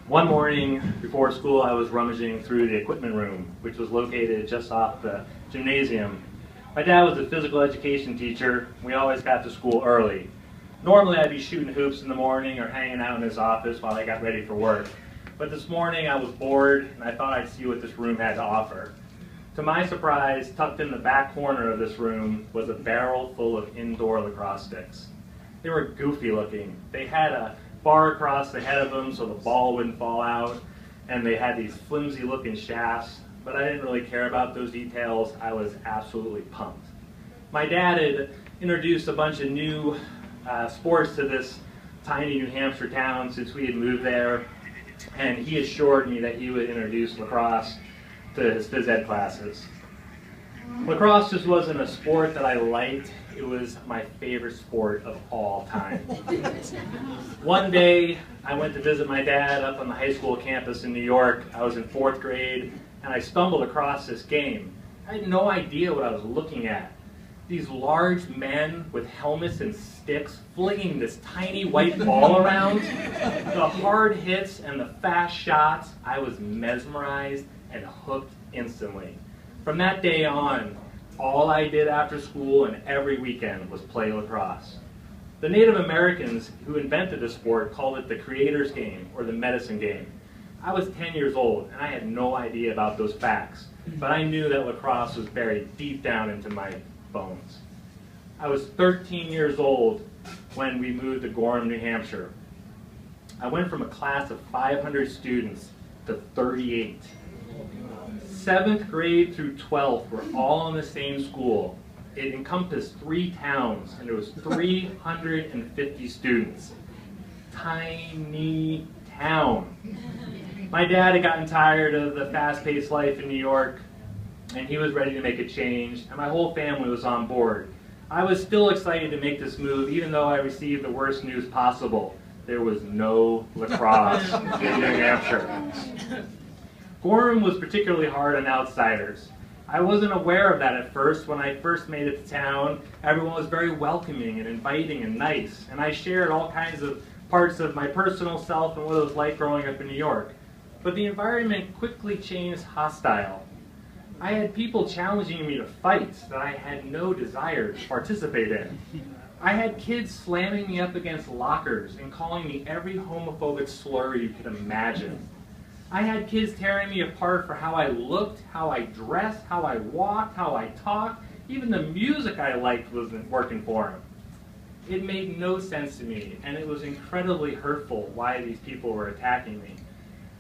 One morning before school, I was rummaging through the equipment room, which was located just off the gymnasium. My dad was a physical education teacher. We always got to school early. Normally, I'd be shooting hoops in the morning or hanging out in his office while I got ready for work. But this morning, I was bored, and I thought I'd see what this room had to offer. To my surprise, tucked in the back corner of this room was a barrel full of indoor lacrosse sticks. They were goofy looking. They had a bar across the head of them so the ball wouldn't fall out, and they had these flimsy looking shafts, but I didn't really care about those details. I was absolutely pumped. My dad had introduced a bunch of new sports to this tiny New Hampshire town since we had moved there, and he assured me that he would introduce lacrosse to his phys ed classes. Lacrosse just wasn't a sport that I liked. It was my favorite sport of all time. One day, I went to visit my dad up on the high school campus in New York. I was in 4th grade, and I stumbled across this game. I had no idea what I was looking at. These large men with helmets and sticks flinging this tiny white ball around. The hard hits and the fast shots, I was mesmerized and hooked instantly. From that day on, all I did after school and every weekend was play lacrosse. The Native Americans who invented the sport called it the creator's game or the medicine game. I was 10 years old and I had no idea about those facts, but I knew that lacrosse was buried deep down into my bones. I was 13 years old when we moved to Gorham, New Hampshire. I went from a class of 500 students to 38. 7th grade through 12th were all in the same school. It encompassed 3 towns, and there was 350 students. Tiny town. My dad had gotten tired of the fast-paced life in New York, and he was ready to make a change, and my whole family was on board. I was still excited to make this move, even though I received the worst news possible. There was no lacrosse in New Hampshire. Gorham was particularly hard on outsiders. I wasn't aware of that at first. When I first made it to town, everyone was very welcoming and inviting and nice, and I shared all kinds of parts of my personal self and what it was like growing up in New York. But the environment quickly changed hostile. I had people challenging me to fights that I had no desire to participate in. I had kids slamming me up against lockers and calling me every homophobic slur you could imagine. I had kids tearing me apart for how I looked, how I dressed, how I walked, how I talked. Even the music I liked wasn't working for them. It made no sense to me, and it was incredibly hurtful why these people were attacking me.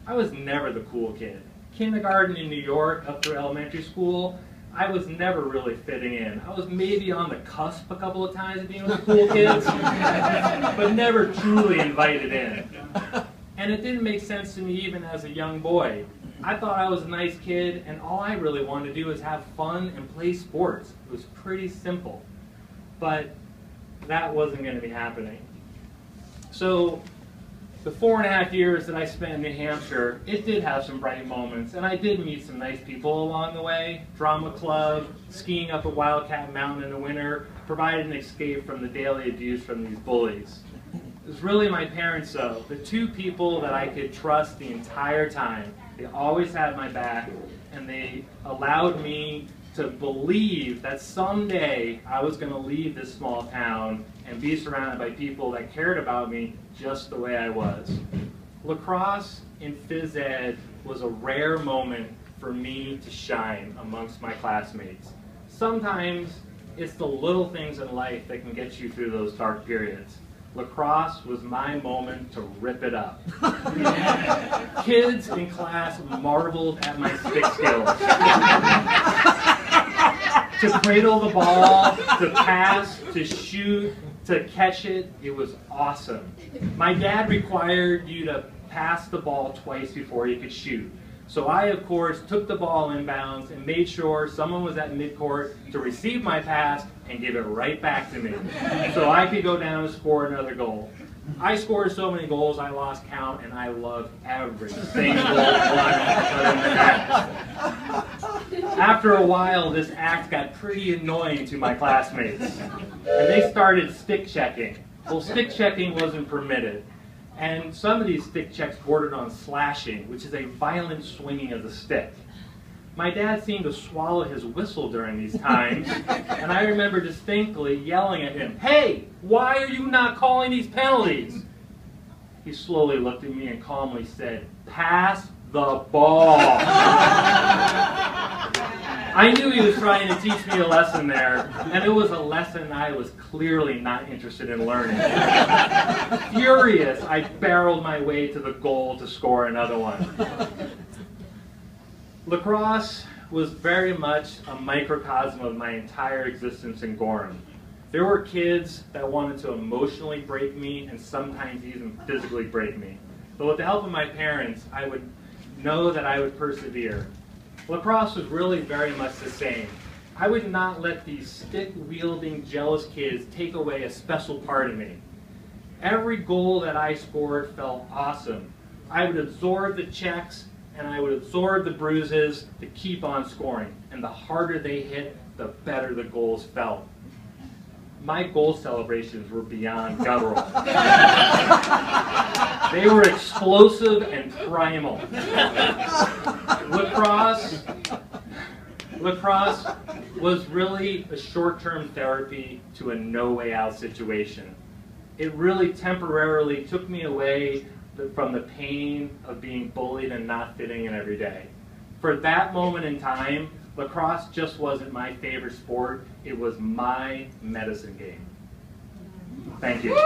I was never the cool kid. Kindergarten in New York up through elementary school, I was never really fitting in. I was maybe on the cusp a couple of times of being with the cool kids, but never truly invited in. And it didn't make sense to me even as a young boy. I thought I was a nice kid, and all I really wanted to do was have fun and play sports. It was pretty simple. But that wasn't going to be happening. So the 4.5 years that I spent in New Hampshire, it did have some bright moments, and I did meet some nice people along the way. Drama club, skiing up a Wildcat Mountain in the winter, provided an escape from the daily abuse from these bullies. It was really my parents, though, the 2 people that I could trust the entire time. They always had my back, and they allowed me to believe that someday I was going to leave this small town and be surrounded by people that cared about me just the way I was. Lacrosse in phys ed was a rare moment for me to shine amongst my classmates. Sometimes it's the little things in life that can get you through those dark periods. Lacrosse was my moment to rip it up. Kids in class marveled at my stick skills. To cradle the ball, to pass, to shoot, to catch it, it was awesome. My dad required you to pass the ball twice before you could shoot. So I, of course, took the ball inbounds and made sure someone was at midcourt to receive my pass and give it right back to me so I could go down and score another goal. I scored so many goals I lost count, and I loved every single one of them. After a while, this act got pretty annoying to my classmates, and they started stick checking. Well, stick checking wasn't permitted. And some of these stick checks bordered on slashing, which is a violent swinging of the stick. My dad seemed to swallow his whistle during these times, and I remember distinctly yelling at him, "Hey, why are you not calling these penalties?" He slowly looked at me and calmly said, "Pass the ball." I knew he was trying to teach me a lesson there, and it was a lesson I was clearly not interested in learning. Furious, I barreled my way to the goal to score another one. Lacrosse was very much a microcosm of my entire existence in Gorham. There were kids that wanted to emotionally break me and sometimes even physically break me. But with the help of my parents, I would know that I would persevere. Lacrosse was really very much the same. I would not let these stick-wielding, jealous kids take away a special part of me. Every goal that I scored felt awesome. I would absorb the checks and I would absorb the bruises to keep on scoring. And the harder they hit, the better the goals felt. My goal celebrations were beyond guttural. They were explosive and primal. Lacrosse was really a short-term therapy to a no-way-out situation. It really temporarily took me away from the pain of being bullied and not fitting in every day. For that moment in time, lacrosse just wasn't my favorite sport. It was my medicine game. Thank you.